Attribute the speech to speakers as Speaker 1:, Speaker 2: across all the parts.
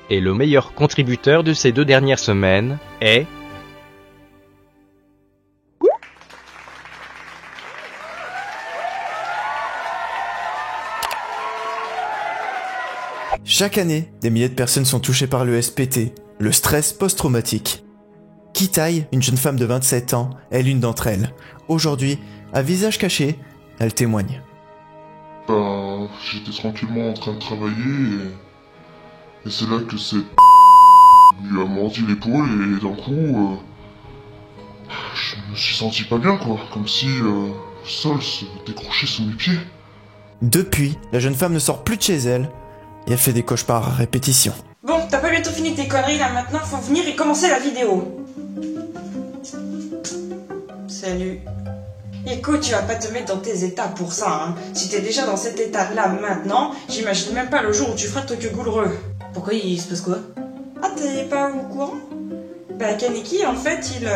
Speaker 1: Et le meilleur contributeur de ces 2 dernières semaines est...
Speaker 2: Chaque année, des milliers de personnes sont touchées par le SPT, le stress post-traumatique. Kitai, une jeune femme de 27 ans, est l'une d'entre elles. Aujourd'hui, à visage caché, elle témoigne.
Speaker 3: J'étais tranquillement en train de travailler et c'est là que cette lui a mordi l'épaule et d'un coup, je me suis senti pas bien quoi, comme si le sol se décrochait sous mes pieds.
Speaker 2: Depuis, la jeune femme ne sort plus de chez elle et elle fait des cauchemars à répétition.
Speaker 4: Bon, t'as pas bientôt fini tes conneries là maintenant, faut venir et commencer la vidéo. Salut. Écoute, tu vas pas te mettre dans tes états pour ça, hein. Si t'es déjà dans cet état-là maintenant, j'imagine même pas le jour où tu feras Tokyo Ghoul Re. Pourquoi il se passe quoi? Ah, t'es pas au courant? Bah, Kaneki, en fait, il...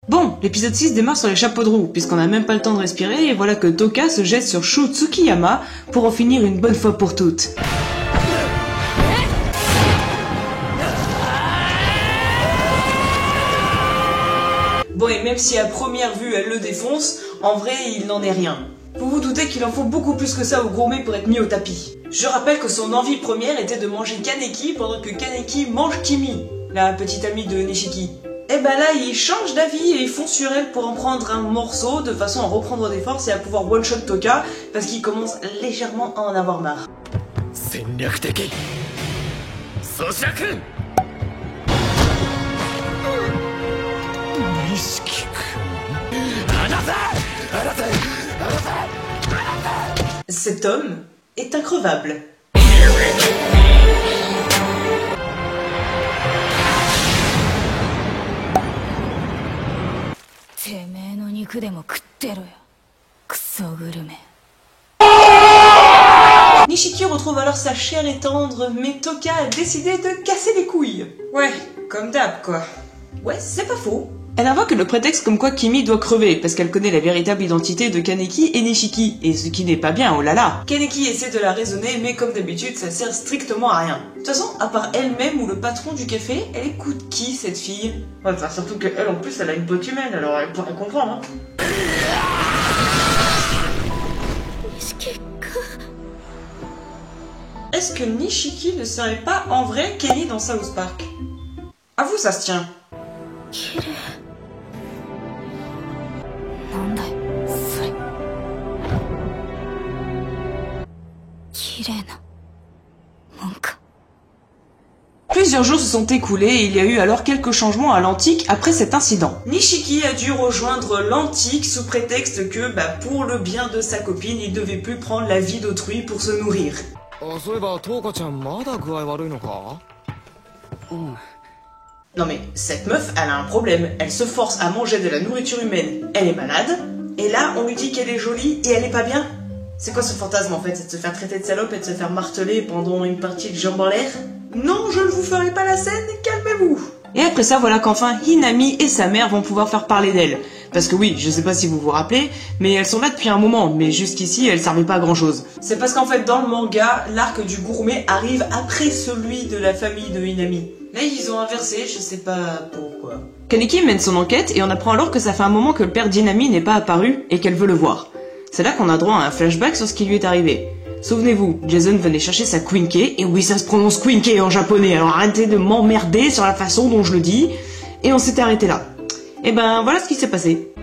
Speaker 4: Bon, l'épisode 6 démarre sur les chapeaux de roue, puisqu'on a même pas le temps de respirer, et voilà que Toka se jette sur Shu Tsukiyama pour en finir une bonne fois pour toutes. Bon, et même si à première vue elle le défonce, en vrai il n'en est rien. Vous vous doutez qu'il en faut beaucoup plus que ça au gourmet pour être mis au tapis. Je rappelle que son envie première était de manger Kaneki pendant que Kaneki mange Kimi, la petite amie de Nishiki. Et ben là, il change d'avis et il fonce sur elle pour en prendre un morceau de façon à reprendre des forces et à pouvoir one-shot Toka parce qu'il commence légèrement à en avoir marre. Cet homme est increvable. Nishiki retrouve alors sa chair et tendre, mais Toka a décidé de casser les couilles. Ouais, comme d'hab quoi. Ouais, c'est pas faux. Elle invoque le prétexte comme quoi Kimi doit crever, parce qu'elle connaît la véritable identité de Kaneki et Nishiki, et ce qui n'est pas bien, oh là là. Kaneki essaie de la raisonner, mais comme d'habitude, ça sert strictement à rien. De toute façon, à part elle-même ou le patron du café, elle écoute qui, cette fille? Ouais, enfin, surtout qu'elle, en plus, elle a une peau humaine, alors elle pourrait comprendre, hein. Est-ce que Nishiki ne serait pas en vrai Kenny dans South Park? À vous, ça se tient. Plusieurs jours se sont écoulés et il y a eu alors quelques changements à l'Antique après cet incident. Nishiki a dû rejoindre l'Antique sous prétexte que, pour le bien de sa copine, il devait plus prendre la vie d'autrui pour se nourrir. Non mais, cette meuf, elle a un problème. Elle se force à manger de la nourriture humaine. Elle est malade. Et là, on lui dit qu'elle est jolie et elle est pas bien. C'est quoi ce fantasme en fait? C'est de se faire traiter de salope et de se faire marteler pendant une partie de jambes en l'air? Non, je ne vous ferai pas la scène, calmez-vous. Et après ça, voilà qu'enfin Hinami et sa mère vont pouvoir faire parler d'elle. Parce que oui, je sais pas si vous vous rappelez, mais elles sont là depuis un moment, mais jusqu'ici elles servaient pas à grand chose. C'est parce qu'en fait dans le manga, l'arc du gourmet arrive après celui de la famille de Hinami. Là ils ont inversé, je sais pas pourquoi. Kaneki mène son enquête et on apprend alors que ça fait un moment que le père d'Hinami n'est pas apparu et qu'elle veut le voir. C'est là qu'on a droit à un flashback sur ce qui lui est arrivé. Souvenez-vous, Jason venait chercher sa Quinke, et oui ça se prononce Quinke en japonais, alors arrêtez de m'emmerder sur la façon dont je le dis, et on s'était arrêté là. Et ben voilà ce qui s'est passé.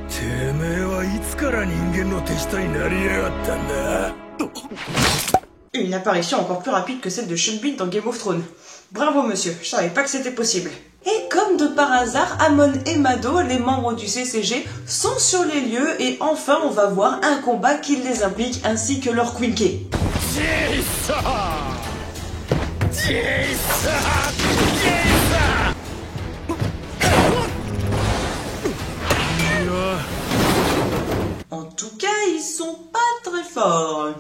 Speaker 4: Une apparition encore plus rapide que celle de Sean Bean dans Game of Thrones. Bravo monsieur, je savais pas que c'était possible. Et comme de par hasard, Amon et Mado, les membres du CCG, sont sur les lieux et enfin on va voir un combat qui les implique ainsi que leur Quinke. sont pas très forts.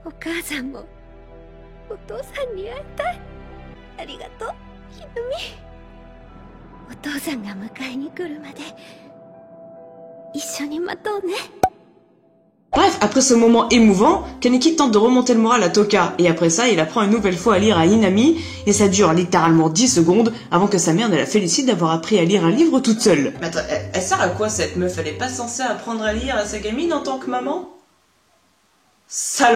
Speaker 5: お母さんもお父さんに会いたい。ありがとう、ひなみ。お父さんが迎えに来るまで一緒に待とうね。
Speaker 4: Bref, après ce moment émouvant, Kaneki tente de remonter le moral à Toka, et après ça, il apprend une nouvelle fois à lire à Inami, et ça dure littéralement 10 secondes avant que sa mère ne la félicite d'avoir appris à lire un livre toute seule. Mais attends, elle sert à quoi cette meuf? Elle est pas censée apprendre à lire à sa gamine en tant que maman?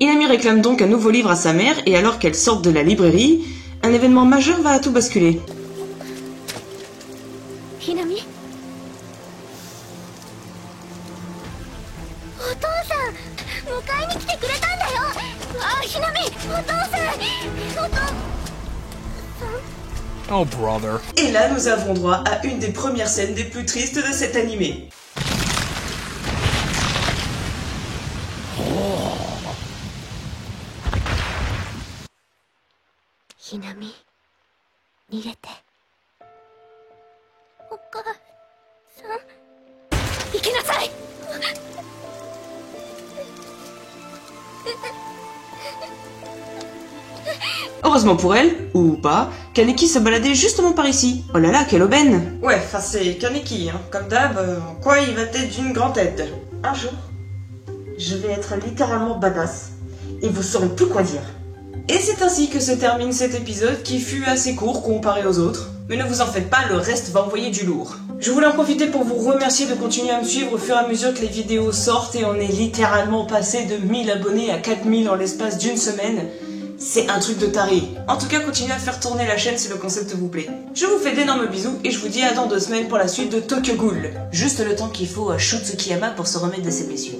Speaker 4: Inami réclame donc un nouveau livre à sa mère, et alors qu'elle sort de la librairie, un événement majeur va tout basculer.
Speaker 5: Hinami? お父さん、迎えに来てくれたんだよ。あ、ひなみ、お父さん、お父さん。
Speaker 6: Oh, brother.
Speaker 4: Et là, nous avons droit à une des premières scènes des plus tristes de cet animé.
Speaker 5: Hinami, 逃げて。お母さん、行きなさい。
Speaker 4: Heureusement pour elle, ou pas, Kaneki se baladait justement par ici. Oh là là, quelle aubaine! Ouais, enfin c'est Kaneki, hein. Comme d'hab, quoi il va être d'une grande aide. Un jour, je vais être littéralement badass, et vous saurez plus quoi dire. Et c'est ainsi que se termine cet épisode qui fut assez court comparé aux autres. Mais ne vous en faites pas, le reste va envoyer du lourd. Je voulais en profiter pour vous remercier de continuer à me suivre au fur et à mesure que les vidéos sortent et on est littéralement passé de 1000 abonnés à 4000 en l'espace d'une semaine. C'est un truc de taré. En tout cas, continuez à faire tourner la chaîne si le concept vous plaît. Je vous fais d'énormes bisous et je vous dis à dans 2 semaines pour la suite de Tokyo Ghoul. Juste le temps qu'il faut à Shutsukiyama pour se remettre de ses blessures.